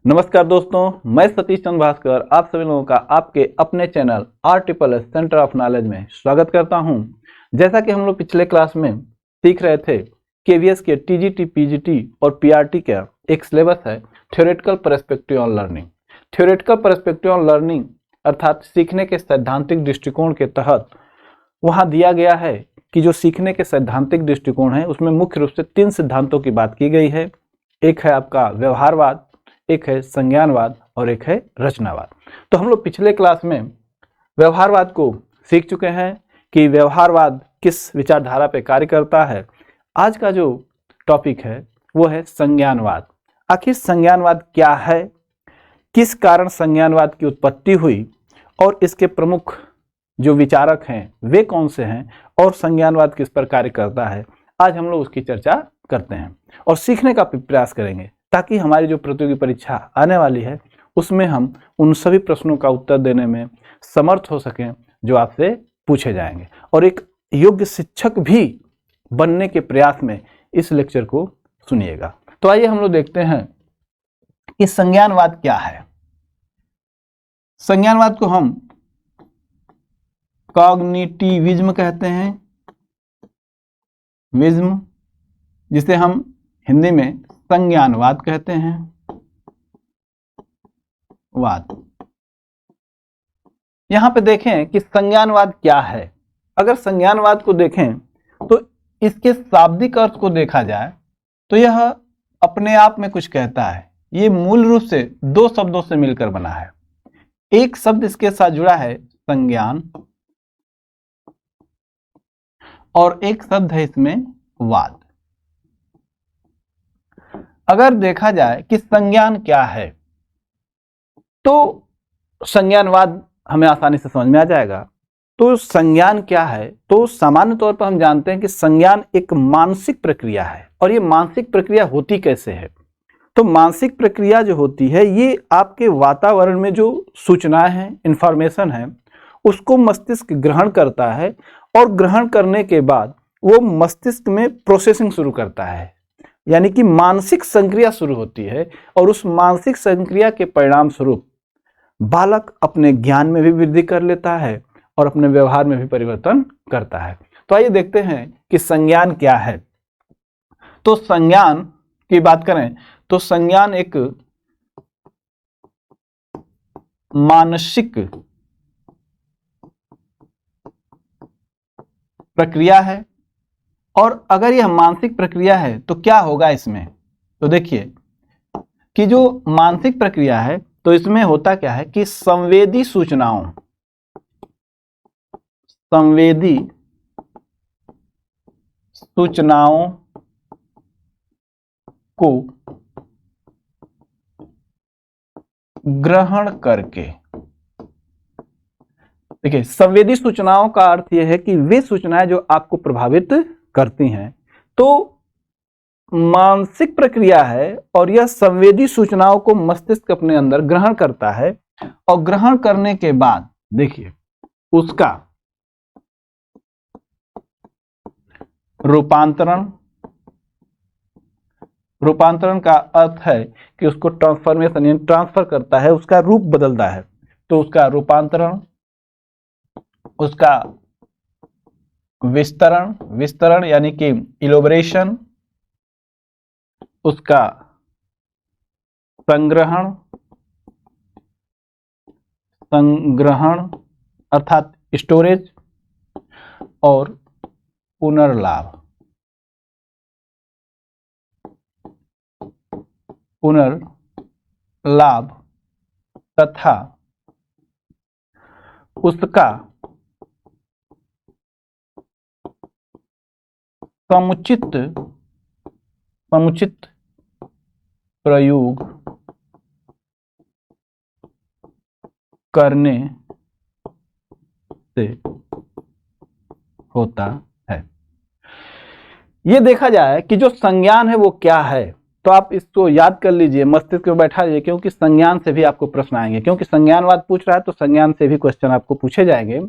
नमस्कार दोस्तों, मैं सतीश चंद्र भास्कर आप सभी लोगों का आपके अपने channel RSSS centre of knowledge में स्वागत करता हूं। जैसा कि हम लोग पिछले क्लास में सीख रहे थे, KVS के TGT, PGT और PRT का एक सिलेबस है theoretical perspective on learning. Theoretical perspective on learning अर्थात सीखने के सैद्धांतिक दृष्टिकोण के तहत वहाँ दिया गया है कि जो सीखने के सैद्धांतिक दृष्टिकोण है उसमें मुख्य रूप से 3 सिद्धांतों की बात की गई है। एक है आपका व्यवहारवाद, एक है संज्ञानवाद और एक है रचनावाद। तो हम लोग पिछले क्लास में व्यवहारवाद को सीख चुके हैं कि व्यवहारवाद किस विचारधारा पे कार्य करता है। आज का जो टॉपिक है वो है संज्ञानवाद। आखिर संज्ञानवाद क्या है, किस कारण संज्ञानवाद की उत्पत्ति हुई और इसके प्रमुख जो विचारक हैं वे कौन से हैं और संज्ञानवाद किस पर कार्य करता है। आज हम लोग उसकी चर्चा करते हैं और सीखने का प्रयास करेंगे ताकि हमारी जो प्रतियोगी परीक्षा आने वाली है उसमें हम उन सभी प्रश्नों का उत्तर देने में समर्थ हो सकें जो आपसे पूछे जाएंगे और एक योग्य शिक्षक भी बनने के प्रयास में इस लेक्चर को सुनिएगा। तो आइए हम लोग देखते हैं कि संज्ञानवाद क्या है। संज्ञानवाद को हम कॉग्निटिविज्म कहते हैं, विज्म, जिसे हम हिंदी में संज्ञानवाद कहते हैं, वाद। यहां पे देखें कि संज्ञानवाद क्या है। अगर संज्ञानवाद को देखें तो इसके शाब्दिक अर्थ को देखा जाए तो यह अपने आप में कुछ कहता है। ये मूल रूप से 2 शब्दों से मिलकर बना है। एक शब्द इसके साथ जुड़ा है संज्ञान और एक शब्द है इसमें वाद। अगर देखा जाए कि संज्ञान क्या है तो संज्ञानवाद हमें आसानी से समझ में आ जाएगा। तो संज्ञान क्या है, तो सामान्य तौर पर हम जानते हैं कि संज्ञान एक मानसिक प्रक्रिया है। और ये मानसिक प्रक्रिया होती कैसे है, तो मानसिक प्रक्रिया जो होती है ये आपके वातावरण में जो सूचनाएं हैं, इंफॉर्मेशन है, उसको मस्तिष्क ग्रहण करता है और ग्रहण करने के बाद वो मस्तिष्क में प्रोसेसिंग शुरू करता है, यानी कि मानसिक संक्रिया शुरू होती है और उस मानसिक संक्रिया के परिणाम स्वरूप बालक अपने ज्ञान में भी वृद्धि कर लेता है और अपने व्यवहार में भी परिवर्तन करता है। तो आइए देखते हैं कि संज्ञान क्या है। तो संज्ञान की बात करें तो संज्ञान एक मानसिक प्रक्रिया है। और अगर यह मानसिक प्रक्रिया है तो क्या होगा इसमें, तो देखिए कि जो मानसिक प्रक्रिया है तो इसमें होता क्या है कि संवेदी सूचनाओं को ग्रहण करके, देखिए संवेदी सूचनाओं का अर्थ यह है कि वे सूचनाएं जो आपको प्रभावित करती हैं। तो मानसिक प्रक्रिया है और यह संवेदी सूचनाओं को मस्तिष्क अपने अंदर ग्रहण करता है और ग्रहण करने के बाद देखिए उसका रूपांतरण का अर्थ है कि उसको ट्रांसफॉर्मेशन यानी ट्रांसफर करता है, उसका रूप बदलता है। तो उसका रूपांतरण, उसका विस्तरण यानी कि इलोबरेशन, उसका संग्रहण अर्थात स्टोरेज और पुनर्लाभ तथा उसका समुचित प्रयोग करने से होता है। ये देखा जाए कि जो संज्ञान है वो क्या है, तो आप इसको याद कर लीजिए, मस्तिष्क में बैठा लीजिए, क्योंकि संज्ञान से भी आपको प्रश्न आएंगे। क्योंकि संज्ञानवाद पूछ रहा है तो संज्ञान से भी क्वेश्चन आपको पूछे जाएंगे।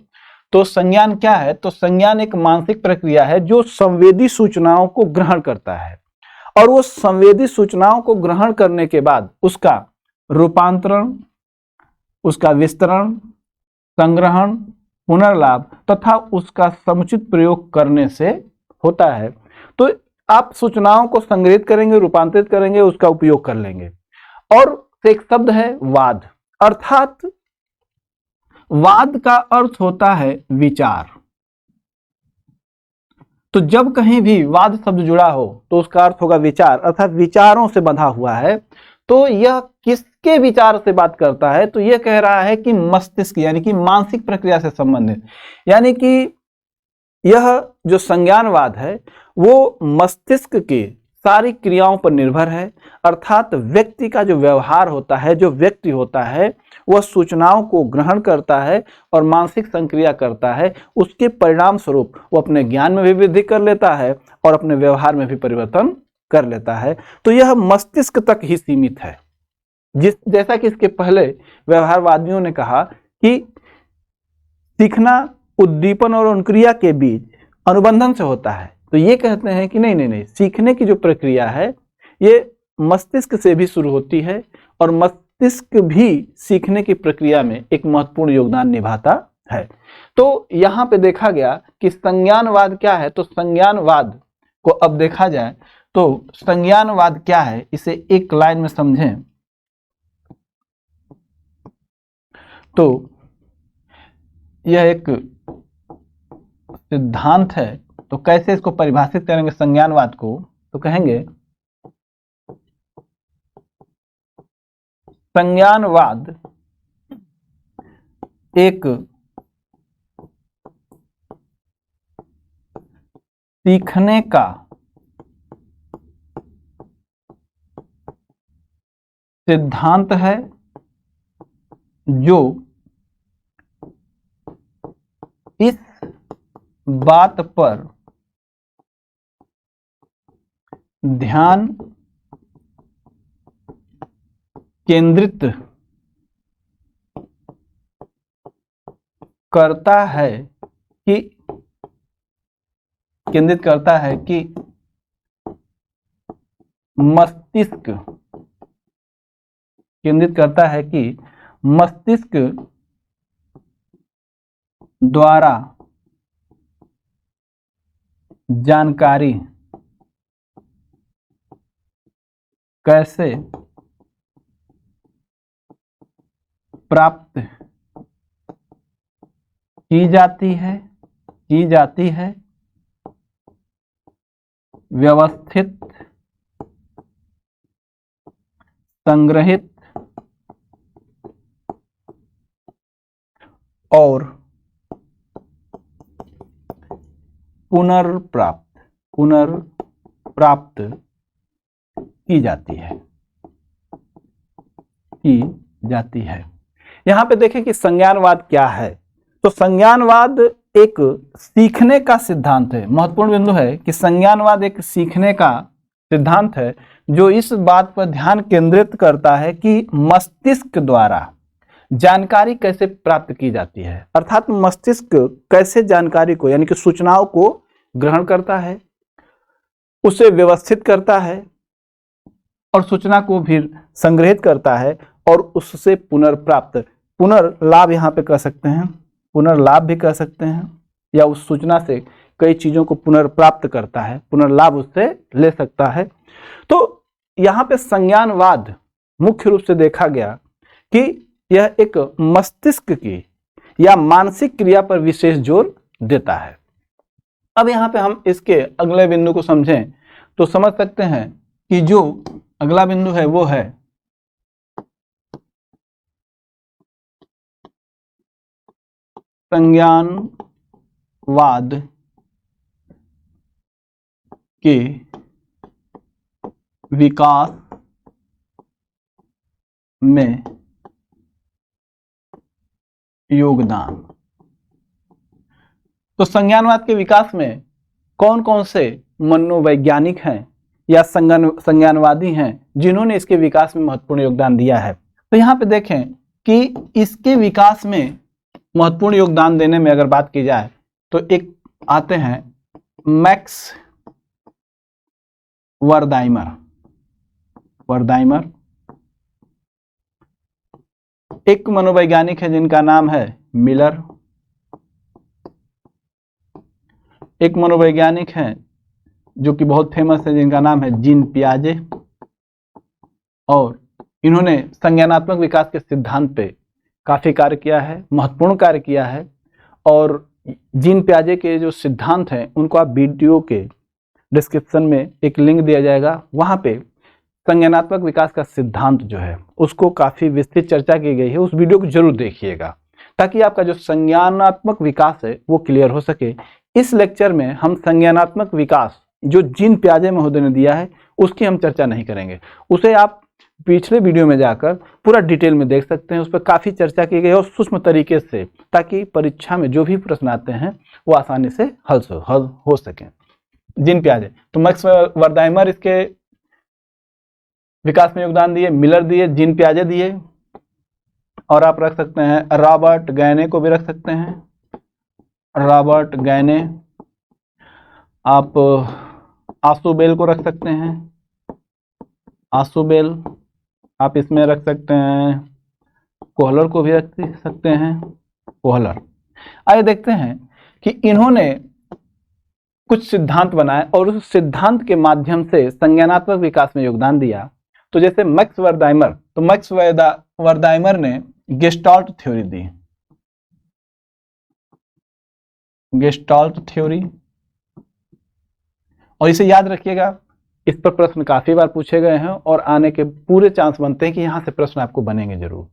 तो संज्ञान क्या है, तो संज्ञान एक मानसिक प्रक्रिया है जो संवेदी सूचनाओं को ग्रहण करता है और वो संवेदी सूचनाओं को ग्रहण करने के बाद उसका रूपांतरण, उसका विस्तरण, संग्रहण, पुनर्लाभ तथा उसका समुचित प्रयोग करने से होता है। तो आप सूचनाओं को संग्रहित करेंगे, रूपांतरित करेंगे, उसका उपयोग कर लेंगे। और एक शब्द है वाद, अर्थात वाद का अर्थ होता है विचार। तो जब कहीं भी वाद शब्द जुड़ा हो तो उसका अर्थ होगा विचार, अर्थात विचारों से बंधा हुआ है। तो यह किसके विचार से बात करता है? तो यह कह रहा है कि मस्तिष्क यानी कि मानसिक प्रक्रिया से संबंधित, यानी कि यह जो संज्ञानवाद है वो मस्तिष्क की सारी क्रियाओं पर निर्भर है, अर्थात व्यक्ति का जो व्यवहार होता है, जो व्यक्ति होता है, वह सूचनाओं को ग्रहण करता है और मानसिक संक्रिया करता है। उसके परिणाम स्वरूप वो अपने ज्ञान में भी वृद्धि कर लेता है और अपने व्यवहार में भी परिवर्तन कर लेता है। तो यह मस्तिष्क तक ही सीमित है। जैसा कि इसके पहले व्यवहारवादियों ने कहा कि सीखना उद्दीपन और अनुक्रिया के बीच अनुबंधन से होता है, तो ये कहते हैं कि नहीं, सीखने की जो प्रक्रिया है ये मस्तिष्क से भी शुरू होती है और मस्तिष्क भी सीखने की प्रक्रिया में एक महत्वपूर्ण योगदान निभाता है। तो यहाँ पे देखा गया कि संज्ञानवाद क्या है। तो संज्ञानवाद को अब देखा जाए तो संज्ञानवाद क्या है, इसे एक लाइन में समझें तो यह एक सिद्धांत है। तो कैसे इसको परिभाषित करेंगे संज्ञानवाद को? तो कहेंगे संज्ञानवाद एक सीखने का सिद्धांत है जो इस बात पर ध्यान केंद्रित करता है कि मस्तिष्क द्वारा जानकारी कैसे प्राप्त की जाती है व्यवस्थित, संग्रहित और पुनर्प्राप्त की जाती है। यहां पे देखें कि संज्ञानवाद क्या है। तो संज्ञानवाद एक सीखने का सिद्धांत है। महत्वपूर्ण बिंदु है कि संज्ञानवाद एक सीखने का सिद्धांत है जो इस बात पर ध्यान केंद्रित करता है कि मस्तिष्क द्वारा जानकारी कैसे प्राप्त की जाती है, अर्थात मस्तिष्क कैसे जानकारी को यानी कि सूचनाओं को ग्रहण करता है, उसे व्यवस्थित करता है और सूचना को फिर संग्रहित करता है और उससे पुनर्लाभ यहाँ पे कह सकते हैं, पुनर्लाभ भी कह सकते हैं, या उस सूचना से कई चीजों को पुनर्प्राप्त करता है, पुनर्लाभ उससे ले सकता है। तो यहाँ पे संज्ञानवाद मुख्य रूप से देखा गया कि यह एक मस्तिष्क की या मानसिक क्रिया पर विशेष जोर देता है। अब यहाँ पे हम इसके अगले बिंदु को समझें तो समझ सकते हैं कि जो अगला बिंदु है वो है संज्ञानवाद के विकास में योगदान। तो संज्ञानवाद के विकास में कौन कौन से मनोवैज्ञानिक हैं या संज्ञानवादी हैं जिन्होंने इसके विकास में महत्वपूर्ण योगदान दिया है। तो यहाँ पे देखें कि इसके विकास में महत्वपूर्ण योगदान देने में अगर बात की जाए तो एक आते हैं मैक्स वर्दाइमर। एक मनोवैज्ञानिक है जिनका नाम है मिलर, एक मनोवैज्ञानिक है जो कि बहुत फेमस है जिनका नाम है जीन पियाजे, और इन्होंने संज्ञानात्मक विकास के सिद्धांत पे काफी कार्य किया है, महत्वपूर्ण कार्य किया है। और जीन पियाजे के जो सिद्धांत हैं उनको आप वीडियो के डिस्क्रिप्शन में एक लिंक दिया जाएगा, वहां पे संज्ञानात्मक विकास का सिद्धांत जो है उसको काफी विस्तृत चर्चा की गई है, उस वीडियो को जरूर देखिएगा ताकि आपका जो संज्ञानात्मक विकास है वो क्लियर हो सके। इस लेक्चर में हम संज्ञानात्मक विकास जो जीन पियाजे महोदय ने दिया है उसकी हम चर्चा नहीं करेंगे, उसे आप पिछले वीडियो में जाकर पूरा डिटेल में देख सकते हैं, उस पर काफी चर्चा की गई है और सूक्ष्म तरीके से, ताकि परीक्षा में जो भी प्रश्न आते हैं वो आसानी से हल हो सके। जीन पियाजे तो मैक्स वर्दाइमर इसके विकास में योगदान दिए, मिलर दिए, जीन पियाजे दिए, और आप रख सकते हैं रॉबर्ट गैने को भी रख सकते हैं, रॉबर्ट गैने। आप आशुबेल को रख सकते हैं, आशुबेल। आप इसमें रख सकते हैं कोहलर को भी रख सकते हैं, कोहलर। आइए देखते हैं कि इन्होंने कुछ सिद्धांत बनाए और उस सिद्धांत के माध्यम से संज्ञानात्मक विकास में योगदान दिया। तो जैसे मैक्स वर्दाइमर, तो मैक्स वर्दाइमर ने गेस्टाल्ट थ्योरी दी, गेस्टाल्ट थ्योरी, और इसे याद रखिएगा, इस पर प्रश्न काफी बार पूछे गए हैं और आने के पूरे चांस बनते हैं कि यहां से प्रश्न आपको बनेंगे जरूर।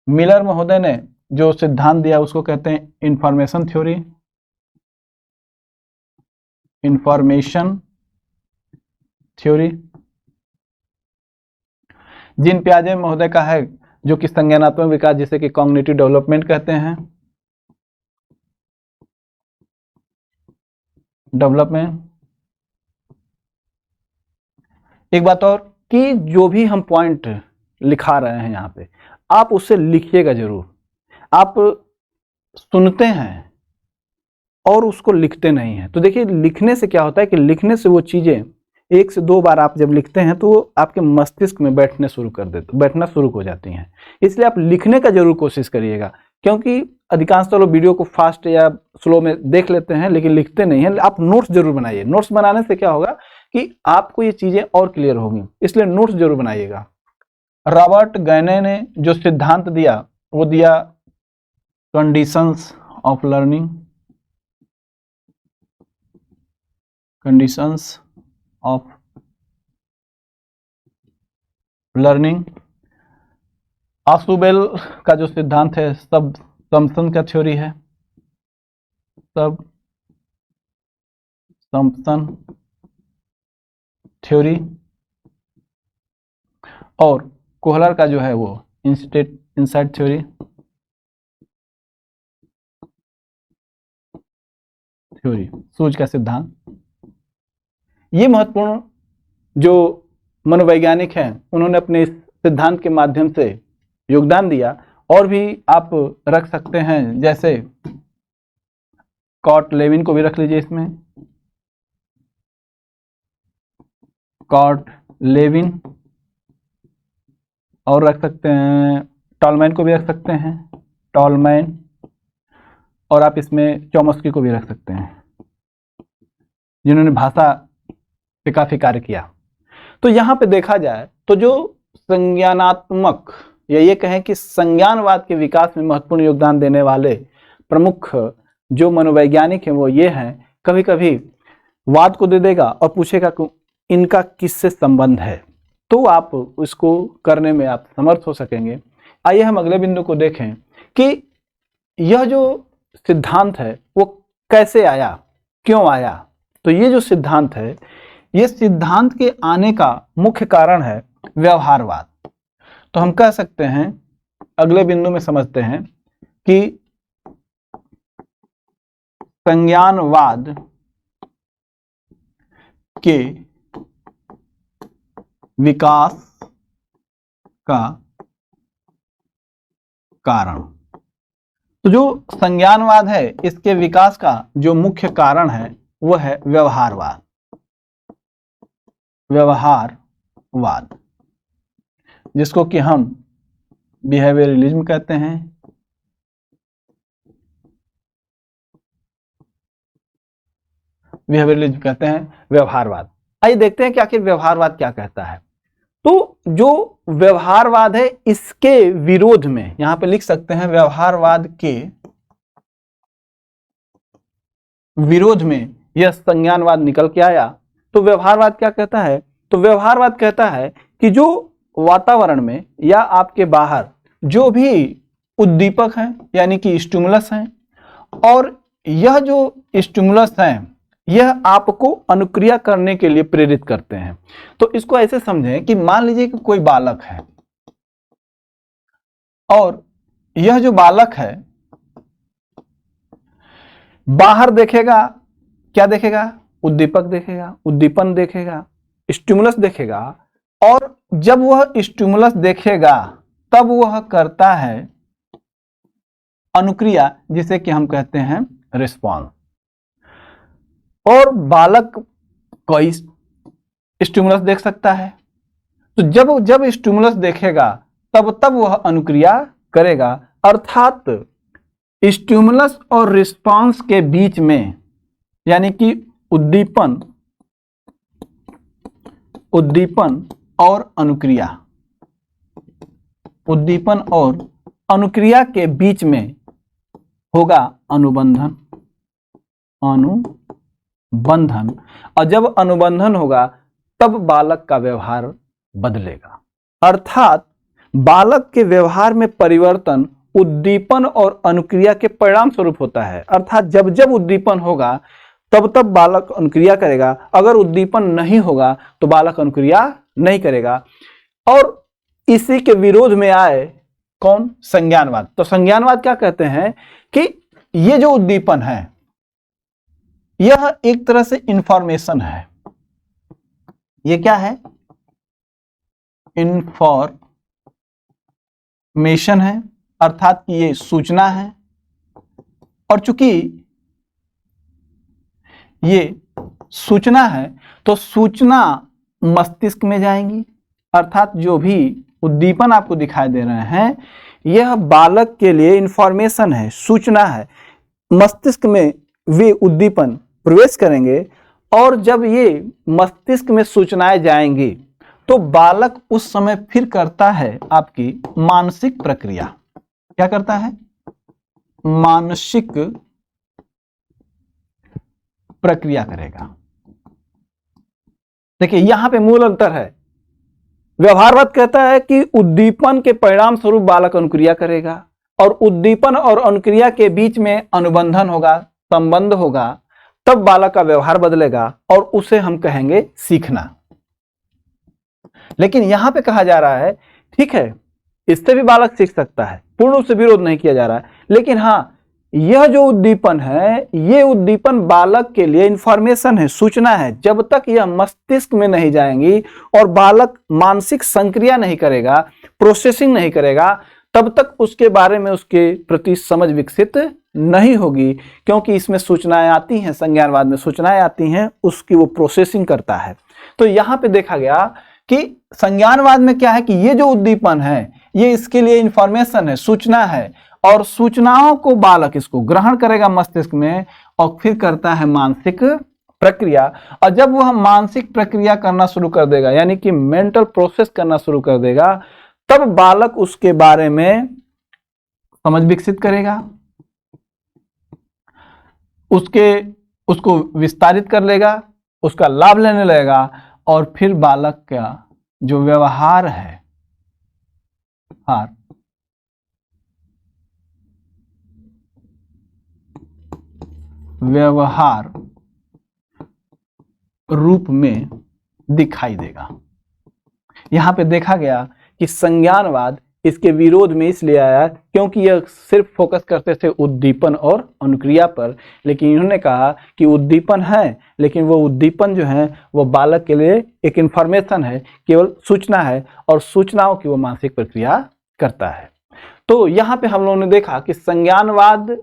मिलर महोदय ने जो सिद्धांत दिया उसको कहते हैं information theory, information theory. Jean पियाजे महोदय का है जो कि संज्ञानात्मक विकास, जिसे कि कॉग्निटिव डेवलपमेंट कहते हैं, डेवलपमेंट। एक बात और कि जो भी हम पॉइंट लिखा रहे हैं यहाँ पे आप उससे लिखिएगा जरूर। आप सुनते हैं और उसको लिखते नहीं हैं, तो देखिए लिखने से क्या होता है कि लिखने से वो चीजें 1 से 2 बार आप जब लिखते हैं तो आपके मस्तिष्क में बैठना शुरू हो जाती हैं। इसलिए आप लिखने का जरूर कोशिश करिएगा, क्योंकि अधिकांश तो लोग वीडियो को फास्ट या स्लो में देख लेते हैं लेकिन लिखते नहीं हैं। आप नोट्स जरूर बनाइए, नोट्स बनाने से क्या होगा कि आपको ये चीजें और क्लियर होंगी, इसलिए नोट्स जरूर बनाइएगा। रॉबर्ट गैने ने जो सिद्धांत दिया वो दिया conditions of learning, conditions of learning. Ausubel का जो सिद्धांत है सब सम्पसन का थ्योरी है, सब सम्पसन थ्योरी। और कोहलर का जो है वो इंसाइट थ्योरी, सूझ का सिद्धांत। ये महत्वपूर्ण जो मनोवैज्ञानिक हैं उन्होंने अपने इस सिद्धांत के माध्यम से योगदान दिया। और भी आप रख सकते हैं, जैसे कॉट लेविन को भी रख लीजिए इसमें, कॉट लेविन, और रख सकते हैं टॉलमैन को भी रख सकते हैं, टॉलमैन। और आप इसमें चॉम्स्की को भी रख सकते हैं जिन्होंने भाषा पे काफी कार्य किया। तो यहां पे देखा जाए तो जो संज्ञानात्मक या ये कहें कि संज्ञानवाद के विकास में महत्वपूर्ण योगदान देने वाले प्रमुख जो मनोवैज्ञानिक हैं वो ये हैं। कभी कभी वाद को दे देगा और पूछेगा कि इनका किससे संबंध है, तो आप उसको करने में आप समर्थ हो सकेंगे। आइए हम अगले बिंदु को देखें कि यह जो सिद्धांत है वो कैसे आया, क्यों आया। तो ये जो सिद्धांत है, ये सिद्धांत के आने का मुख्य कारण है व्यवहारवाद। तो हम कह सकते हैं, अगले बिंदु में समझते हैं कि संज्ञानवाद के विकास का कारण। तो जो संज्ञानवाद है इसके विकास का जो मुख्य कारण है वो है व्यवहारवाद, व्यवहारवाद, जिसको कि हम बिहेवियरलिज्म कहते हैं। बिहेवियरलिज्म कहते हैं व्यवहारवाद। आइए देखते हैं कि आखिर व्यवहारवाद क्या कहता है। तो जो व्यवहारवाद है इसके विरोध में, यहां पे लिख सकते हैं व्यवहारवाद के विरोध में यह संज्ञानवाद निकल के आया। तो व्यवहारवाद क्या कहता है? तो व्यवहारवाद कहता है कि जो वातावरण में या आपके बाहर जो भी उद्दीपक हैं यानी कि स्टिमुलस हैं, और यह जो स्टिमुलस हैं यह आपको अनुक्रिया करने के लिए प्रेरित करते हैं। तो इसको ऐसे समझें कि मान लीजिए कि कोई बालक है और यह जो बालक है बाहर देखेगा, क्या देखेगा? उद्दीपक देखेगा, उद्दीपन देखेगा, स्टिमुलस देखेगा, और जब वह स्टिमुलस देखेगा तब वह करता है अनुक्रिया, जिसे कि हम कहते हैं रिस्पॉन्स। और बालक कोई स्टिमुलस देख सकता है, तो जब जब स्टिमुलस देखेगा तब वह अनुक्रिया करेगा। अर्थात स्टिमुलस और रिस्पॉन्स के बीच में, यानी कि उद्दीपन और अनुक्रिया, उद्दीपन और अनुक्रिया के बीच में होगा अनुबंधन। और जब अनुबंधन होगा तब बालक का व्यवहार बदलेगा। अर्थात बालक के व्यवहार में परिवर्तन उद्दीपन और अनुक्रिया के परिणाम स्वरूप होता है। अर्थात जब जब उद्दीपन होगा तब बालक अनुक्रिया करेगा, अगर उद्दीपन नहीं होगा तो बालक अनुक्रिया नहीं करेगा। और इसी के विरोध में आए कौन? संज्ञानवाद। तो संज्ञानवाद क्या कहते हैं कि ये जो उद्दीपन है यह एक तरह से इंफॉर्मेशन है। ये क्या है? इंफॉर्मेशन है, अर्थात कि ये सूचना है। और चूंकि ये सूचना है तो सूचना मस्तिष्क में जाएंगी। अर्थात जो भी उद्दीपन आपको दिखाई दे रहे हैं यह बालक के लिए इंफॉर्मेशन है, सूचना है। मस्तिष्क में वे उद्दीपन प्रवेश करेंगे और जब ये मस्तिष्क में सूचनाएं जाएंगी तो बालक उस समय फिर करता है आपकी मानसिक प्रक्रिया। क्या करता है? मानसिक प्रक्रिया करेगा। देखिए यहां पे मूल अंतर है। व्यवहारवाद कहता है कि उद्दीपन के परिणाम स्वरूप बालक अनुक्रिया करेगा, और उद्दीपन और अनुक्रिया के बीच में अनुबंधन होगा, संबंध होगा, तब बालक का व्यवहार बदलेगा और उसे हम कहेंगे सीखना। लेकिन यहां पे कहा जा रहा है ठीक है इससे भी बालक सीख सकता है, पूर्ण रूप से विरोध नहीं किया जा रहा है, लेकिन हाँ यह जो उद्दीपन है ये उद्दीपन बालक के लिए इंफॉर्मेशन है, सूचना है। जब तक यह मस्तिष्क में नहीं जाएंगी और बालक मानसिक संक्रिया नहीं करेगा, प्रोसेसिंग नहीं करेगा, तब तक उसके बारे में उसके प्रति समझ विकसित नहीं होगी, क्योंकि इसमें सूचनाएं आती हैं, संज्ञानवाद में सूचनाएं आती हैं, उसकी वो प्रोसेसिंग करता है। तो यहां पे देखा गया कि संज्ञानवाद में क्या है कि ये जो उद्दीपन है ये इसके लिए इंफॉर्मेशन है, सूचना है, और सूचनाओं को बालक इसको ग्रहण करेगा मस्तिष्क में और फिर करता है मानसिक प्रक्रिया। और जब वह मानसिक प्रक्रिया करना शुरू कर देगा, यानी कि मेंटल प्रोसेस करना शुरू कर देगा, तब बालक उसके बारे में समझ विकसित करेगा, उसको विस्तारित कर लेगा, उसका लाभ लेने लगेगा, और फिर बालक का जो व्यवहार है व्यवहार रूप में दिखाई देगा। यहां पे देखा गया कि संज्ञानवाद इसके विरोध में इसलिए आया क्योंकि यह सिर्फ फोकस करते थे उद्दीपन और अनुक्रिया पर, लेकिन इन्होंने कहा कि उद्दीपन है लेकिन वो उद्दीपन जो है वो बालक के लिए एक इंफॉर्मेशन है, केवल सूचना है, और सूचनाओं की वो मानसिक प्रक्रिया करता है। तो यहाँ पे हम लोगों ने देखा कि संज्ञानवाद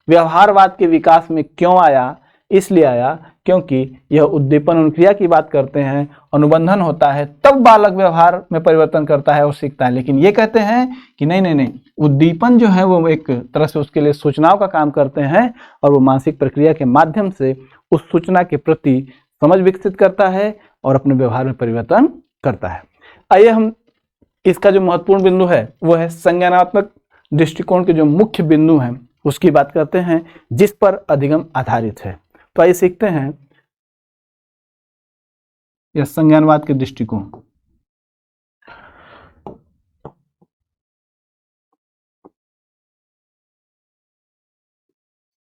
व्यवहारवाद के विकास में क्यों आया। इसलिए आया क्योंकि यह उद्दीपन अनुक्रिया की बात करते हैं, अनुबंधन होता है, तब बालक व्यवहार में परिवर्तन करता है और सीखता है। लेकिन ये कहते हैं कि नहीं नहीं नहीं, उद्दीपन जो है वो एक तरह से उसके लिए सूचनाओं का काम करते हैं और वो मानसिक प्रक्रिया के माध्यम से उस सूचना के प्रति समझ विकसित करता है और अपने व्यवहार में परिवर्तन करता है। आइए हम इसका जो महत्वपूर्ण बिंदु है वो है संज्ञानात्मक दृष्टिकोण के जो मुख्य बिंदु हैं उसकी बात करते हैं, जिस पर अधिगम आधारित है। तो आइए सीखते हैं यह संज्ञानवाद के दृष्टिकोण।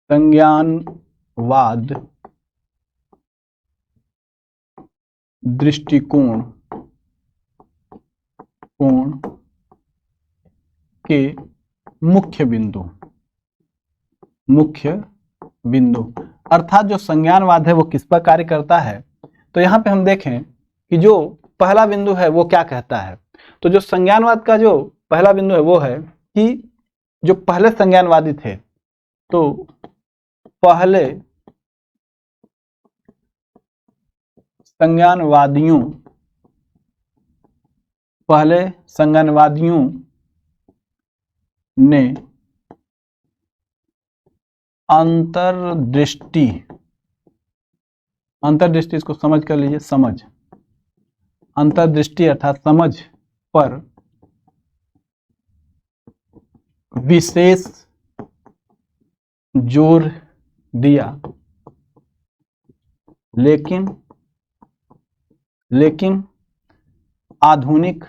संज्ञानवाद दृष्टिकोण के मुख्य बिंदु अर्थात जो संज्ञानवाद है वो किस पर कार्य करता है। तो यहाँ पे हम देखें कि जो पहला बिंदु है वो क्या कहता है। तो जो संज्ञानवाद का जो पहला बिंदु है वो है कि जो पहले संज्ञानवादी थे, तो पहले संज्ञानवादियों ने अंतर्दृष्टि इसको समझ कर लीजिए, समझ, अंतर्दृष्टि अर्थात समझ पर विशेष जोर दिया, लेकिन आधुनिक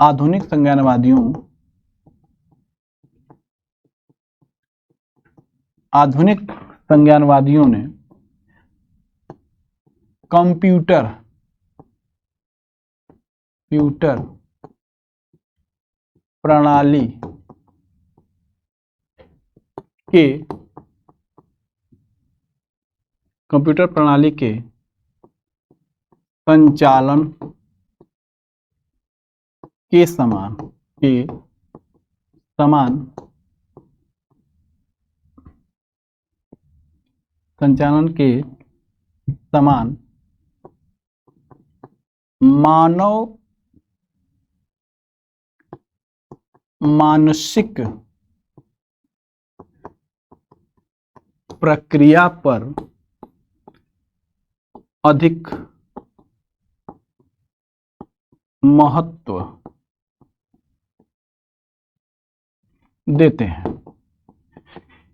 संज्ञानवादियों ने कंप्यूटर प्रणाली के संचालन के समान मानसिक प्रक्रिया पर अधिक महत्व देते हैं।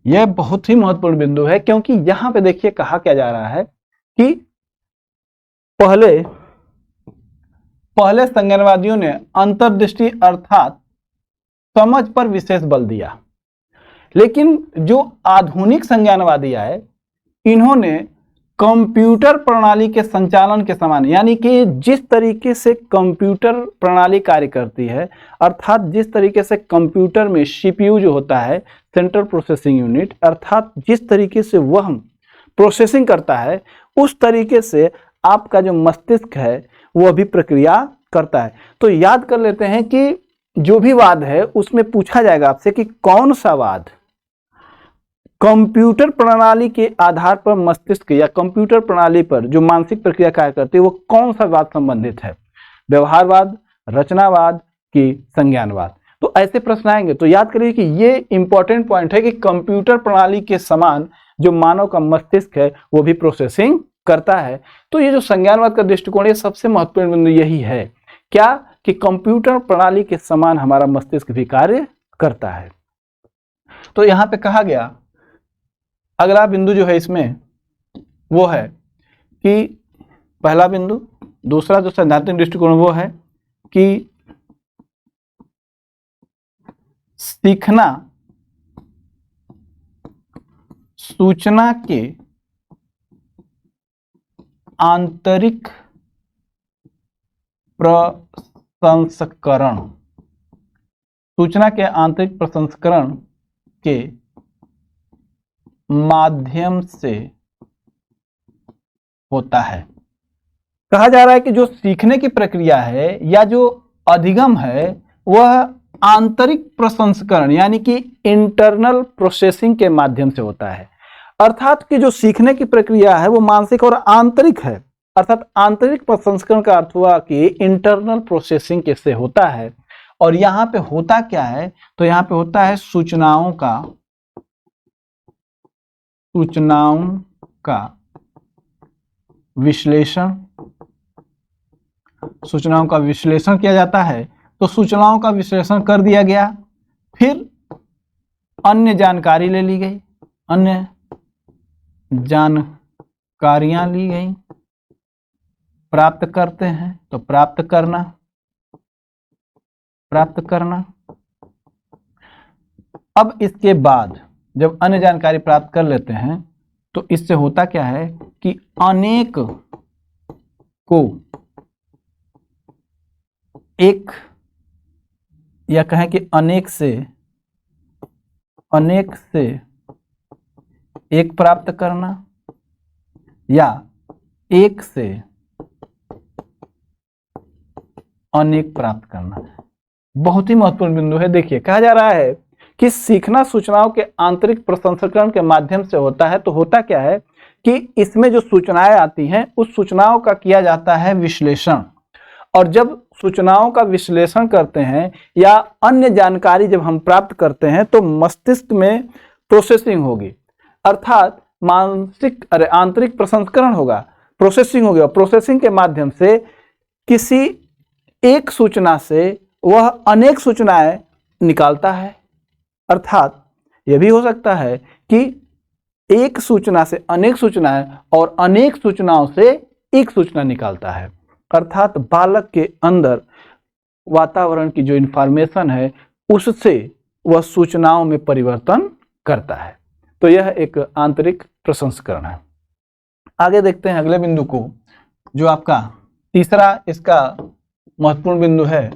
यह बहुत ही महत्वपूर्ण बिंदु है, क्योंकि यहां पे देखिए कहा क्या जा रहा है कि पहले संज्ञानवादियों ने अंतर्दृष्टि अर्थात समझ पर विशेष बल दिया, लेकिन जो आधुनिक संज्ञानवादी आए इन्होंने कंप्यूटर प्रणाली के संचालन के समान, यानी कि जिस तरीके से कंप्यूटर प्रणाली कार्य करती है, अर्थात जिस तरीके से कंप्यूटर में सीपीयू जो होता है, सेंट्रल प्रोसेसिंग यूनिट, अर्थात जिस तरीके से वह प्रोसेसिंग करता है उस तरीके से आपका जो मस्तिष्क है वो भी प्रक्रिया करता है। तो याद कर लेते हैं कि जो भी वाद है उसमें पूछा जाएगा आपसे कि कौन सा वाद कंप्यूटर प्रणाली के आधार पर मस्तिष्क या कंप्यूटर प्रणाली पर जो मानसिक प्रक्रिया कार्य करती है वो कौन सा वाद संबंधित है, व्यवहारवाद, रचनावाद कि संज्ञानवाद। तो ऐसे प्रश्न आएंगे तो याद करिए कि ये इंपॉर्टेंट पॉइंट है कि कंप्यूटर प्रणाली के समान जो मानव का मस्तिष्क है वो भी प्रोसेसिंग करता है। तो ये जो संज्ञानवाद का दृष्टिकोण है सबसे महत्वपूर्ण बिंदु यही है, क्या कि कंप्यूटर प्रणाली के समान हमारा मस्तिष्क भी कार्य करता है। तो यहां पे कहा गया अगला बिंदु जो है इसमें वो है कि पहला बिंदु, दूसरा जो सैद्धांतिक दृष्टिकोण वो है कि सीखना सूचना के आंतरिक प्रसंस्करण, सूचना के आंतरिक प्रसंस्करण के माध्यम से होता है। कहा जा रहा है कि जो सीखने की प्रक्रिया है या जो अधिगम है वह आंतरिक प्रसंस्करण यानी कि इंटरनल प्रोसेसिंग के माध्यम से होता है। अर्थात कि जो सीखने की प्रक्रिया है वो मानसिक और आंतरिक है। अर्थात आंतरिक प्रसंस्करण का अर्थ हुआ कि इंटरनल प्रोसेसिंग कैसे होता है। और यहाँ पे होता क्या है, तो यहाँ पे होता है सूचनाओं का विश्लेषण। सूचनाओं का विश्लेषण किया जाता है। तो सूचनाओं का विश्लेषण कर दिया गया, फिर अन्य जानकारी ले ली गई, अन्य जानकारियां ली गई। प्राप्त करते हैं तो प्राप्त करना। अब इसके बाद जब अन्य जानकारी प्राप्त कर लेते हैं तो इससे होता क्या है कि अनेक को एक, या कहें कि अनेक से एक प्राप्त करना, या एक से अनेक प्राप्त करना। बहुत ही महत्वपूर्ण बिंदु है। देखिए, कहा जा रहा है कि सीखना सूचनाओं के आंतरिक प्रसंस्करण के माध्यम से होता है। तो होता क्या है कि इसमें जो सूचनाएं आती हैं उस सूचनाओं का किया जाता है विश्लेषण। और जब सूचनाओं का विश्लेषण करते हैं या अन्य जानकारी जब हम प्राप्त करते हैं तो मस्तिष्क में प्रोसेसिंग होगी, अर्थात आंतरिक प्रसंस्करण होगा, प्रोसेसिंग होगी। और प्रोसेसिंग के माध्यम से किसी एक सूचना से वह अनेक सूचनाएं निकालता है। अर्थात यह भी हो सकता है कि एक सूचना से अनेक सूचनाएं और अनेक सूचनाओं से एक सूचना निकालता है। अर्थात बालक के अंदर वातावरण की जो इंफॉर्मेशन है उससे वह सूचनाओं में परिवर्तन करता है। तो यह एक आंतरिक प्रसंस्करण है। आगे देखते हैं अगले बिंदु को, जो आपका तीसरा इसका महत्वपूर्ण बिंदु है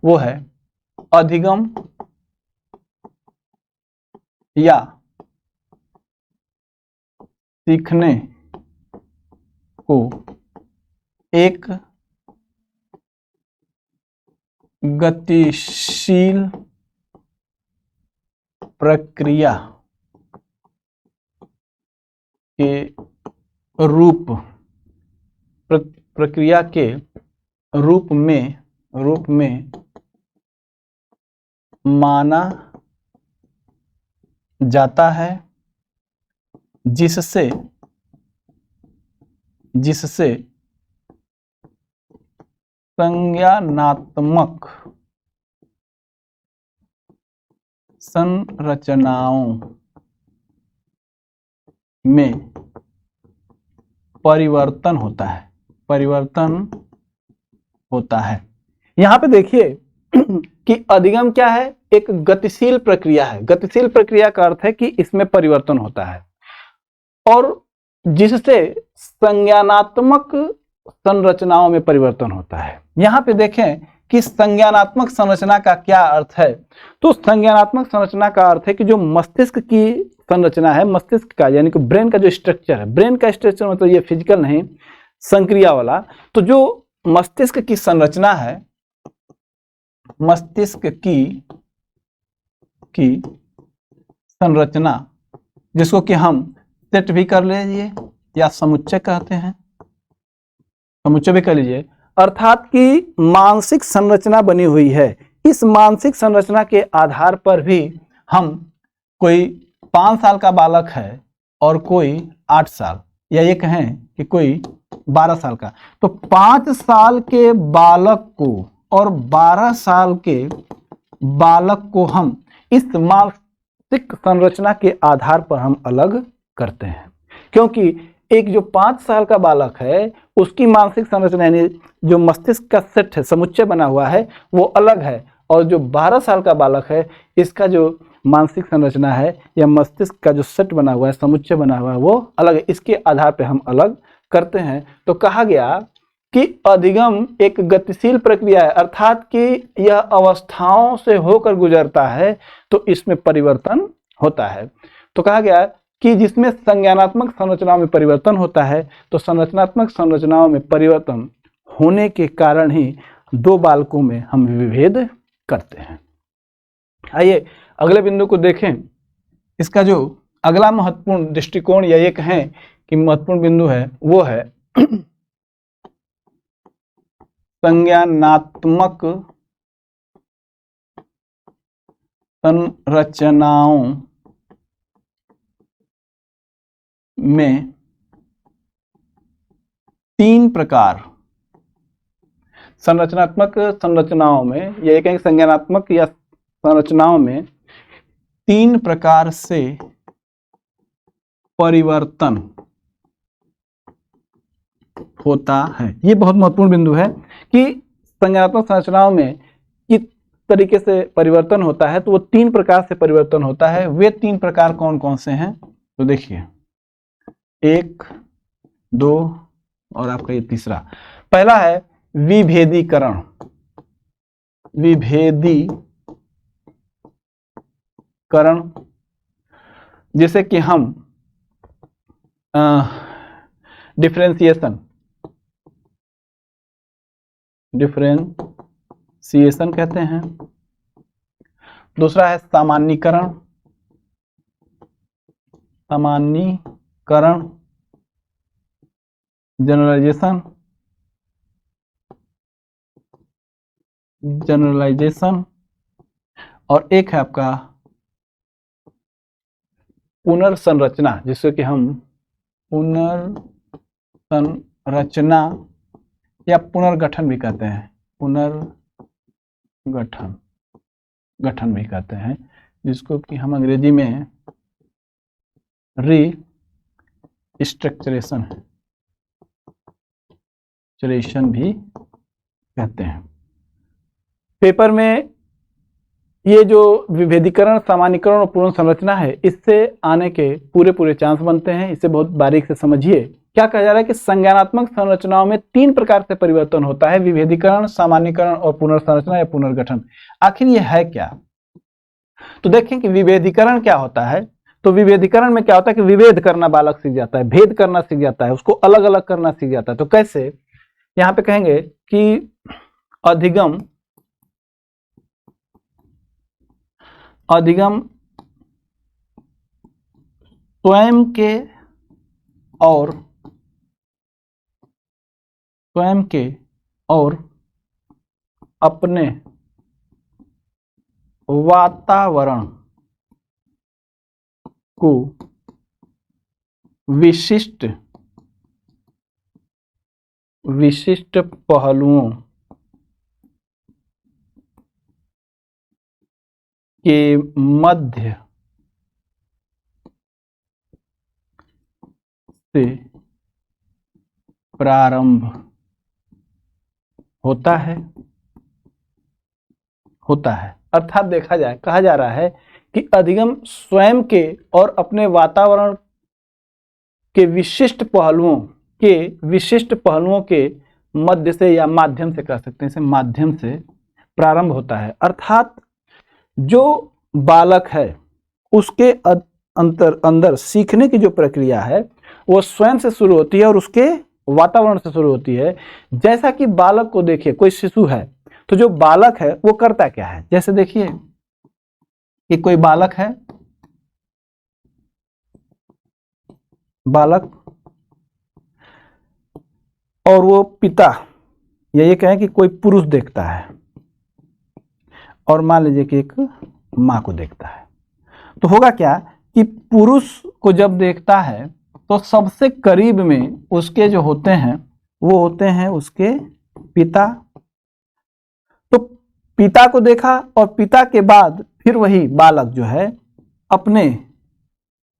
वो है अधिगम या सीखने को एक गतिशील प्रक्रिया के रूप में माना जाता है, जिससे संज्ञानात्मक संरचनाओं में परिवर्तन होता है। यहां पे देखिए कि अधिगम क्या है, एक गतिशील प्रक्रिया है। गतिशील प्रक्रिया का अर्थ है कि इसमें परिवर्तन होता है और जिससे संज्ञानात्मक संरचनाओं में परिवर्तन होता है। यहां पे देखें कि संज्ञानात्मक संरचना का क्या अर्थ है। तो संज्ञानात्मक संरचना का अर्थ है कि जो मस्तिष्क की संरचना है, मस्तिष्क का यानी कि ब्रेन का जो स्ट्रक्चर है, ब्रेन का स्ट्रक्चर मतलब ये फिजिकल नहीं, संक्रिया वाला। तो जो मस्तिष्क की संरचना है, मस्तिष्क की संरचना, जिसको कि हम सेट भी कर लीजिए या समुच्चय कहते हैं, समुच्चय भी कर लीजिए, अर्थात कि मानसिक संरचना बनी हुई है। इस मानसिक संरचना के आधार पर भी हम, कोई 5 साल का बालक है और कोई 8 साल, या ये कहें कि कोई 12 साल का, तो 5 साल के बालक को और 12 साल के बालक को हम इस मानसिक संरचना के आधार पर हम अलग करते हैं। क्योंकि एक जो 5 साल का बालक है उसकी मानसिक संरचना यानी जो मस्तिष्क का सेट है, समुच्चय बना हुआ है, वो अलग है। और जो 12 साल का बालक है इसका जो मानसिक संरचना है या मस्तिष्क का जो सेट बना हुआ है, समुच्चय बना हुआ है, वो अलग है। इसके आधार पर हम अलग करते हैं। तो कहा गया कि अधिगम एक गतिशील प्रक्रिया है, अर्थात कि यह अवस्थाओं से होकर गुजरता है, तो इसमें परिवर्तन होता है। तो कहा गया कि जिसमें संज्ञानात्मक संरचनाओं में परिवर्तन होता है, तो संरचनात्मक संरचनाओं में परिवर्तन होने के कारण ही 2 बालकों में हम विभेद करते हैं। आइए अगले बिंदु को देखें। इसका जो अगला महत्वपूर्ण दृष्टिकोण या ये कहें कि महत्वपूर्ण बिंदु है वो है संज्ञानात्मक संरचनाओं में तीन प्रकार, संरचनात्मक संरचनाओं में या ये कहें संज्ञानात्मक या संरचनाओं में तीन प्रकार से परिवर्तन होता है। ये बहुत महत्वपूर्ण बिंदु है कि संज्ञानात्मक संरचनाओं में किस तरीके से परिवर्तन होता है। तो वो तीन प्रकार से परिवर्तन होता है। वे तीन प्रकार कौन कौन से हैं? तो देखिए, 1, 2 और आपका ये तीसरा। पहला है विभेदीकरण। विभेदीकरण जैसे कि हम डिफरेंशिएशन कहते हैं। दूसरा है सामान्यीकरण। जनरलाइजेशन और एक है आपका पुनर्संरचना, जिसको कि हम पुनर्संरचना या पुनर्गठन भी कहते हैं। गठन भी कहते हैं, जिसको कि हम अंग्रेजी में रीस्ट्रक्चरेशन भी कहते हैं। पेपर में ये जो विभेदीकरण, सामान्यीकरण और पुनर्संरचना है, इससे आने के पूरे चांस बनते हैं। इसे बहुत बारीक से समझिए। क्या कहा जा रहा है कि संज्ञानात्मक संरचनाओं में तीन प्रकार से परिवर्तन होता है: विभेदीकरण, सामान्यीकरण और पुनर्संरचना या पुनर्गठन। आखिर ये है क्या? तो देखें कि विभेदीकरण क्या होता है। तो विभेदीकरण में क्या होता है कि विभेद करना बालक सीख जाता है, भेद करना सीख जाता है, उसको अलग अलग करना सीख जाता है। तो कैसे? यहां पे कहेंगे कि अधिगम स्वयं के और अपने वातावरण को विशिष्ट पहलुओं के मध्य से प्रारंभ होता है। अर्थात देखा जाए, कहा जा रहा है कि अधिगम स्वयं के और अपने वातावरण के विशिष्ट पहलुओं के मध्य से या माध्यम से, कह सकते हैं इसे, माध्यम से प्रारंभ होता है। अर्थात जो बालक है उसके अंदर सीखने की जो प्रक्रिया है वो स्वयं से शुरू होती है और उसके वातावरण से शुरू होती है। जैसा कि बालक को देखिए, कोई शिशु है तो जो बालक है वो करता क्या है? जैसे देखिए कि कोई बालक है, और वो पिता या ये कहें कि कोई पुरुष देखता है और मान लीजिए कि एक मां को देखता है। तो होगा क्या कि पुरुष को जब देखता है तो सबसे करीब में उसके जो होते हैं वो होते हैं उसके पिता। तो पिता को देखा और पिता के बाद फिर वही बालक जो है अपने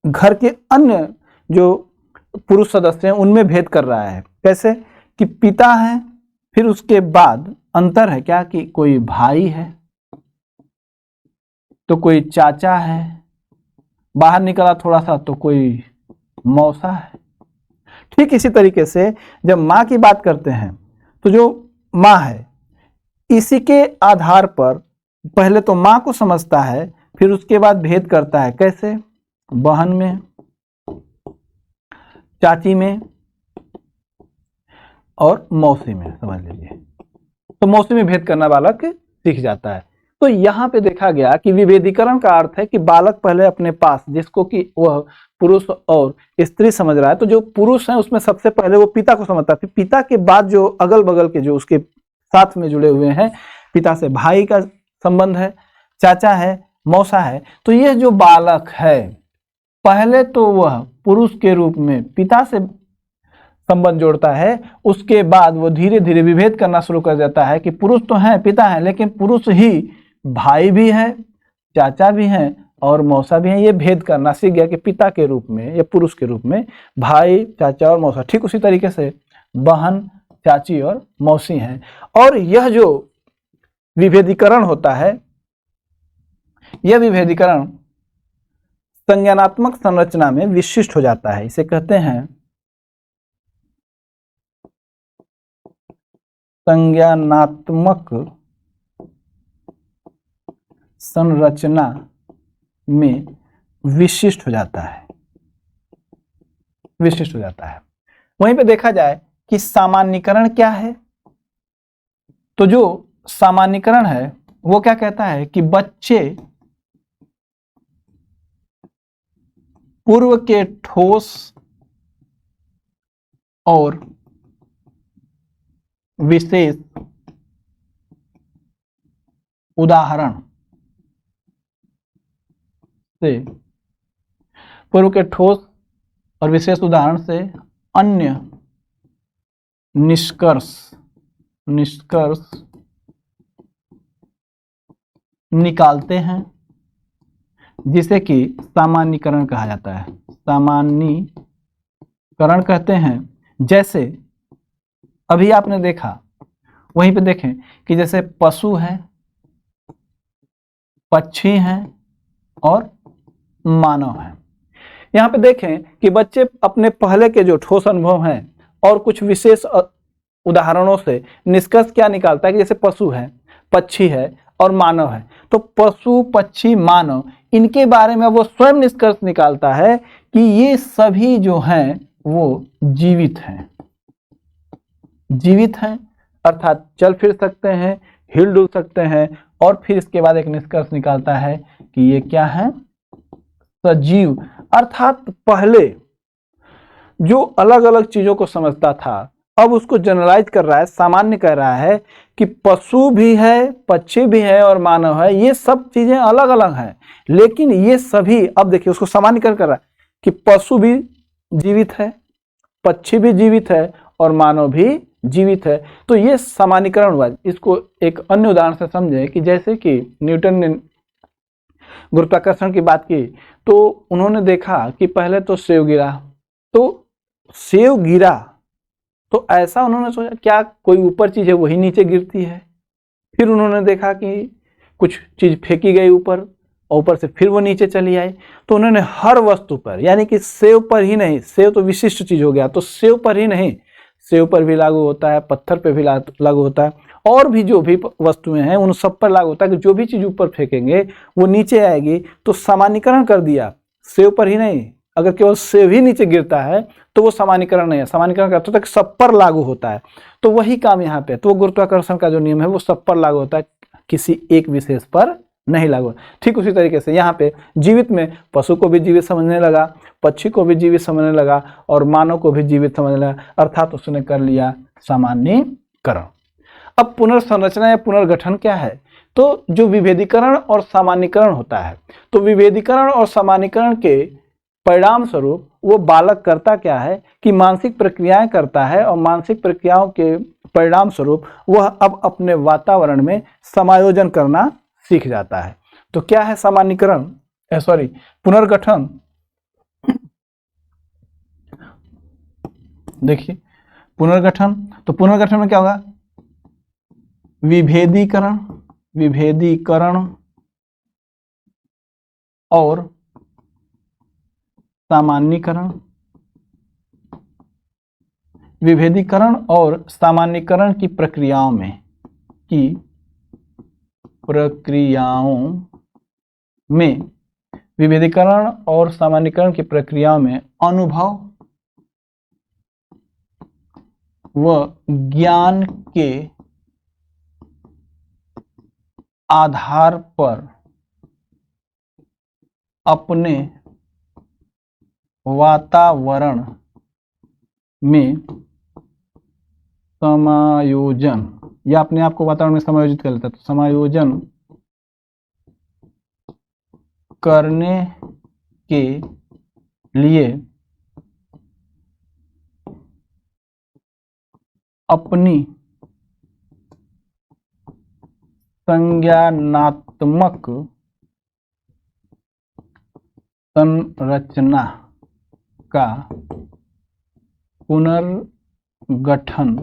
घर के अन्य जो पुरुष सदस्य हैं उनमें भेद कर रहा है। कैसे? कि पिता है, फिर उसके बाद अंतर है क्या कि कोई भाई है, तो कोई चाचा है, बाहर निकला थोड़ा सा तो कोई मौसा है। ठीक इसी तरीके से जब माँ की बात करते हैं तो जो माँ है इसी के आधार पर पहले तो माँ को समझता है, फिर उसके बाद भेद करता है। कैसे? बहन में, चाची में और मौसी में, समझ लीजिए। तो मौसी में भेद करना बालक सीख जाता है। तो यहाँ पे देखा गया कि विभेदीकरण का अर्थ है कि बालक पहले अपने पास, जिसको कि वह पुरुष और स्त्री समझ रहा है, तो जो पुरुष है उसमें सबसे पहले वो पिता को समझता है, पिता के बाद जो अगल बगल के जो उसके साथ में जुड़े हुए हैं, पिता से भाई का संबंध है, चाचा है, मौसा है, तो यह जो बालक है पहले तो वह पुरुष के रूप में पिता से संबंध जोड़ता है, उसके बाद वो धीरे धीरे विभेद करना शुरू कर देता है कि पुरुष तो है, पिता है, लेकिन पुरुष ही भाई भी है, चाचा भी है और मौसा भी है। ये भेद करना सीख गया कि पिता के रूप में या पुरुष के रूप में भाई, चाचा और मौसा, ठीक उसी तरीके से बहन, चाची और मौसी हैं। और यह जो विभेदीकरण होता है, यह विभेदीकरण संज्ञानात्मक संरचना में विशिष्ट हो जाता है। इसे कहते हैं संज्ञानात्मक संरचना में विशिष्ट हो जाता है, विशिष्ट हो जाता है। वहीं पे देखा जाए कि सामान्यीकरण क्या है, तो जो सामान्यीकरण है वो क्या कहता है कि बच्चे पूर्व के ठोस और विशेष उदाहरण से, पूर्व के ठोस और विशेष उदाहरण से अन्य निष्कर्ष निकालते हैं, जिसे कि सामान्यीकरण कहा जाता है। सामान्यीकरण कहते हैं। जैसे अभी आपने देखा, वहीं पे देखें कि जैसे पशु है, पक्षी हैं और मानव है। यहाँ पे देखें कि बच्चे अपने पहले के जो ठोस अनुभव हैं और कुछ विशेष उदाहरणों से निष्कर्ष क्या निकालता है कि जैसे पशु है, पक्षी है और मानव है, तो पशु, पक्षी, मानव, इनके बारे में वो स्वयं निष्कर्ष निकालता है कि ये सभी जो हैं वो जीवित हैं, जीवित हैं अर्थात चल फिर सकते हैं, हिल डुल सकते हैं। और फिर इसके बाद एक निष्कर्ष निकालता है कि ये क्या है, सजीव। अर्थात पहले जो अलग अलग चीजों को समझता था अब उसको जनरलाइज कर रहा है, सामान्य कर रहा है कि पशु भी है, पक्षी भी है और मानव है, ये सब चीजें अलग अलग हैं, लेकिन ये सभी, अब देखिए उसको सामान्यकरण कर रहा है कि पशु भी जीवित है, पक्षी भी जीवित है और मानव भी जीवित है। तो ये सामान्यकरण हुआ। इसको एक अन्य उदाहरण से समझे कि जैसे कि न्यूटन ने गुरुत्वाकर्षण की बात की, तो उन्होंने देखा कि पहले तो सेब गिरा, तो सेब गिरा तो ऐसा उन्होंने सोचा क्या कोई ऊपर चीज है वही नीचे गिरती है। फिर उन्होंने देखा कि कुछ चीज फेंकी गई ऊपर और ऊपर से फिर वो नीचे चली आई। तो उन्होंने हर वस्तु पर, यानी कि सेब पर ही नहीं, सेब तो विशिष्ट चीज हो गया, तो सेब पर ही नहीं, सेब पर भी लागू होता है, पत्थर पर भी लागू होता है, और भी जो भी वस्तुएं हैं उन सब पर लागू होता है कि जो भी चीज ऊपर फेंकेंगे वो नीचे आएगी। तो सामान्यीकरण कर दिया, सेब पर ही नहीं, अगर केवल सेब ही नीचे गिरता है तो वो सामान्यीकरण नहीं है। सामान्यीकरण का अर्थ होता है कि सब पर लागू होता है। तो वही काम यहाँ पे, तो गुरुत्वाकर्षण का जो नियम है वो सब पर लागू होता है, किसी एक विशेष पर नहीं लागू। ठीक उसी तरीके से यहाँ पे जीवित में पशु को भी जीवित समझने लगा, पक्षी को भी जीवित समझने लगा और मानव को भी जीवित समझने लगा, अर्थात उसने कर लिया सामान्यीकरण। अब पुनर्संरचना या पुनर्गठन क्या है, तो जो विभेदीकरण और सामान्यीकरण होता है, तो विभेदीकरण और सामान्यीकरण के परिणाम स्वरूप वो बालक करता क्या है कि मानसिक प्रक्रियाएं करता है और मानसिक प्रक्रियाओं के परिणाम स्वरूप वह अब अपने वातावरण में समायोजन करना सीख जाता है। तो क्या है सामान्यीकरण, पुनर्गठन। देखिए पुनर्गठन, तो पुनर्गठन में क्या होगा, विभेदीकरण और सामान्यीकरण, विभेदीकरण और सामान्यीकरण की प्रक्रियाओं में विभेदीकरण और सामान्यीकरण की प्रक्रियाओं में अनुभव व ज्ञान के आधार पर अपने वातावरण में समायोजन, या अपने आप को वातावरण में समायोजित कर लेता है, तो समायोजन करने के लिए अपनी संज्ञानात्मक संरचना का पुनर्गठन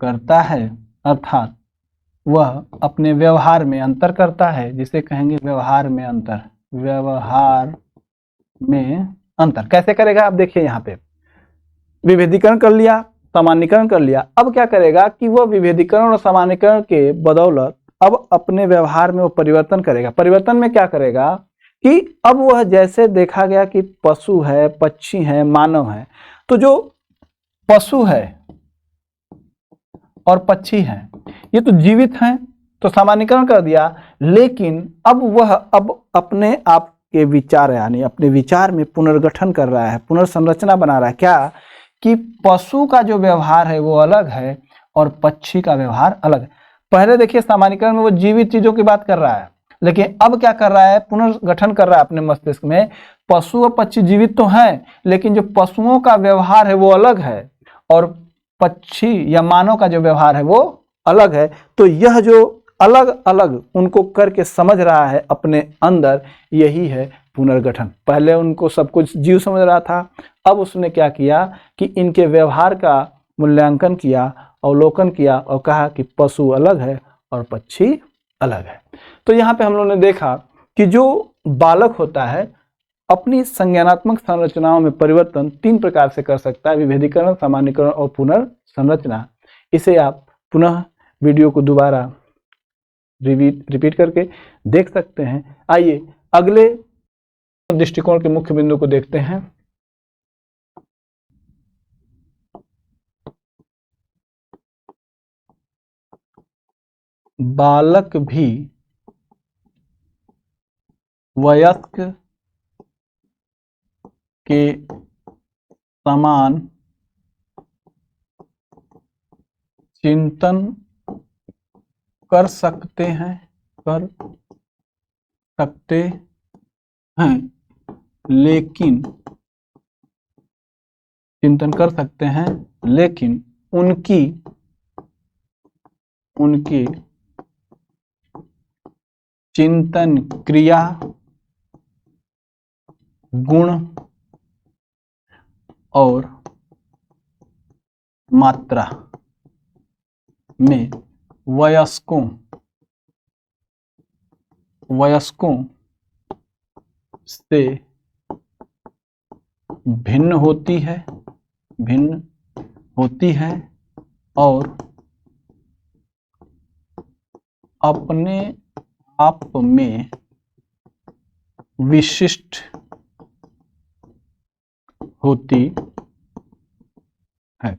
करता है, अर्थात वह अपने व्यवहार में अंतर करता है, जिसे कहेंगे व्यवहार में अंतर। व्यवहार में अंतर कैसे करेगा? आप देखिए, यहाँ पे विभेदीकरण कर लिया, सामान्यीकरण कर लिया। अब क्या करेगा कि वह विभेदीकरण और सामान्यीकरण के बदौलत अब अपने व्यवहार में वो परिवर्तन करेगा। परिवर्तन में क्या करेगा कि अब वह जैसे देखा गया कि पशु है, पक्षी है, मानव है, तो जो पशु है और पक्षी है ये तो जीवित हैं, तो सामान्यीकरण कर दिया, लेकिन अब वह अपने आप के विचार, यानी अपने विचार में पुनर्गठन कर रहा है, पुनर्संरचना बना रहा है। क्या कि पशु का जो व्यवहार है वो अलग है और पक्षी का व्यवहार अलग है। पहले देखिए सामान्यीकरण में वो जीवित चीजों की बात कर रहा है, लेकिन अब क्या कर रहा है? पुनर्गठन कर रहा है अपने मस्तिष्क में। पशु और पक्षी जीवित तो हैं, लेकिन जो पशुओं का व्यवहार है वो अलग है और पक्षी या मानव का जो व्यवहार है वो अलग है। तो यह जो अलग अलग उनको करके समझ रहा है अपने अंदर, यही है पुनर्गठन। पहले उनको सब कुछ जीव समझ रहा था, अब उसने क्या किया कि इनके व्यवहार का मूल्यांकन किया, अवलोकन किया और कहा कि पशु अलग है और पक्षी अलग है। तो यहाँ पे हम लोगों ने देखा कि जो बालक होता है अपनी संज्ञानात्मक संरचनाओं में परिवर्तन 3 प्रकार से कर सकता है: विभेदीकरण, सामान्यीकरण और पुनर्संरचना। इसे आप पुनः वीडियो को दोबारा रिपीट करके देख सकते हैं। आइए अगले दृष्टिकोण के मुख्य बिंदु को देखते हैं। बालक भी वयस्क के समान चिंतन कर सकते हैं, लेकिन चिंतन कर सकते हैं, लेकिन उनकी चिंतन क्रिया, गुण और मात्रा में वयस्कों से भिन्न होती है और अपने आप में विशिष्ट होती है।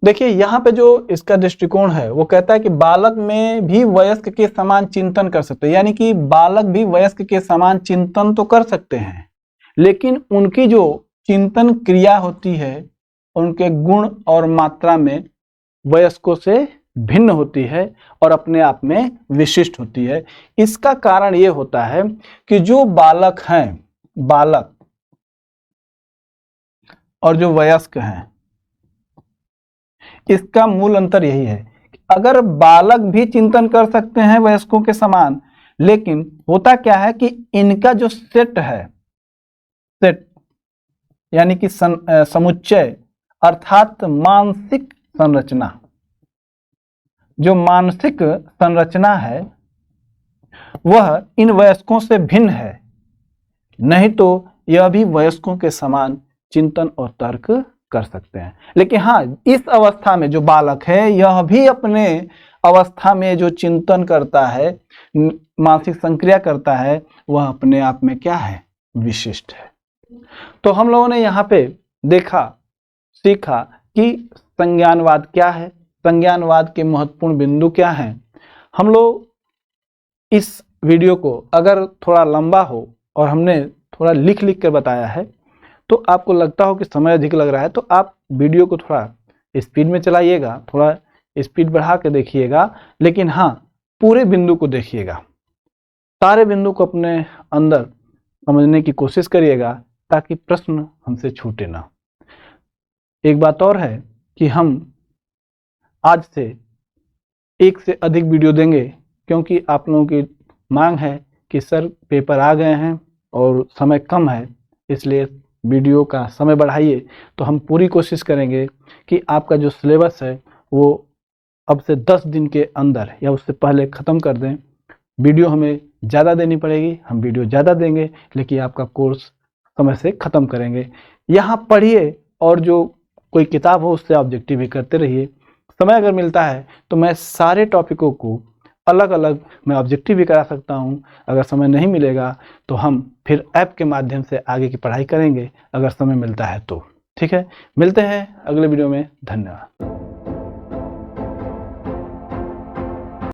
देखिए यहाँ पे जो इसका दृष्टिकोण है वो कहता है कि बालक में भी वयस्क के समान चिंतन कर सकते हैं, यानी कि बालक भी वयस्क के समान चिंतन तो कर सकते हैं, लेकिन उनकी जो चिंतन क्रिया होती है उनके गुण और मात्रा में वयस्कों से भिन्न होती है और अपने आप में विशिष्ट होती है। इसका कारण ये होता है कि जो बालक हैं, बालक और जो वयस्क हैं, इसका मूल अंतर यही है कि अगर बालक भी चिंतन कर सकते हैं वयस्कों के समान, लेकिन होता क्या है कि इनका जो सेट है, सेट यानी कि समुच्चय अर्थात मानसिक संरचना, जो मानसिक संरचना है वह इन वयस्कों से भिन्न है। नहीं तो यह भी वयस्कों के समान चिंतन और तर्क कर सकते हैं। लेकिन हाँ, इस अवस्था में जो बालक है यह भी अपने अवस्था में जो चिंतन करता है, मानसिक संक्रिया करता है, वह अपने आप में क्या है? विशिष्ट है। तो हम लोगों ने यहाँ पे देखा, सीखा कि संज्ञानवाद क्या है, संज्ञानवाद के महत्वपूर्ण बिंदु क्या हैं। हम लोग इस वीडियो को अगर थोड़ा लंबा हो और हमने थोड़ा लिख लिख कर बताया है तो आपको लगता हो कि समय अधिक लग रहा है, तो आप वीडियो को थोड़ा स्पीड में चलाइएगा, थोड़ा स्पीड बढ़ा के देखिएगा, लेकिन हाँ पूरे बिंदु को देखिएगा, सारे बिंदु को अपने अंदर समझने की कोशिश करिएगा ताकि प्रश्न हमसे छूटे ना। एक बात और है कि हम आज से एक से अधिक वीडियो देंगे क्योंकि आप लोगों की मांग है कि सर पेपर आ गए हैं और समय कम है, इसलिए वीडियो का समय बढ़ाइए। तो हम पूरी कोशिश करेंगे कि आपका जो सिलेबस है वो अब से 10 दिन के अंदर या उससे पहले ख़त्म कर दें। वीडियो हमें ज़्यादा देनी पड़ेगी, हम वीडियो ज़्यादा देंगे, लेकिन आपका कोर्स समय से ख़त्म करेंगे। यहाँ पढ़िए और जो कोई किताब हो उससे ऑब्जेक्टिव भी करते रहिए। समय अगर मिलता है तो मैं सारे टॉपिकों को अलग अलग मैं ऑब्जेक्टिव भी करा सकता हूँ। अगर समय नहीं मिलेगा तो हम फिर ऐप के माध्यम से आगे की पढ़ाई करेंगे, अगर समय मिलता है तो। ठीक है, मिलते हैं अगले वीडियो में। धन्यवाद।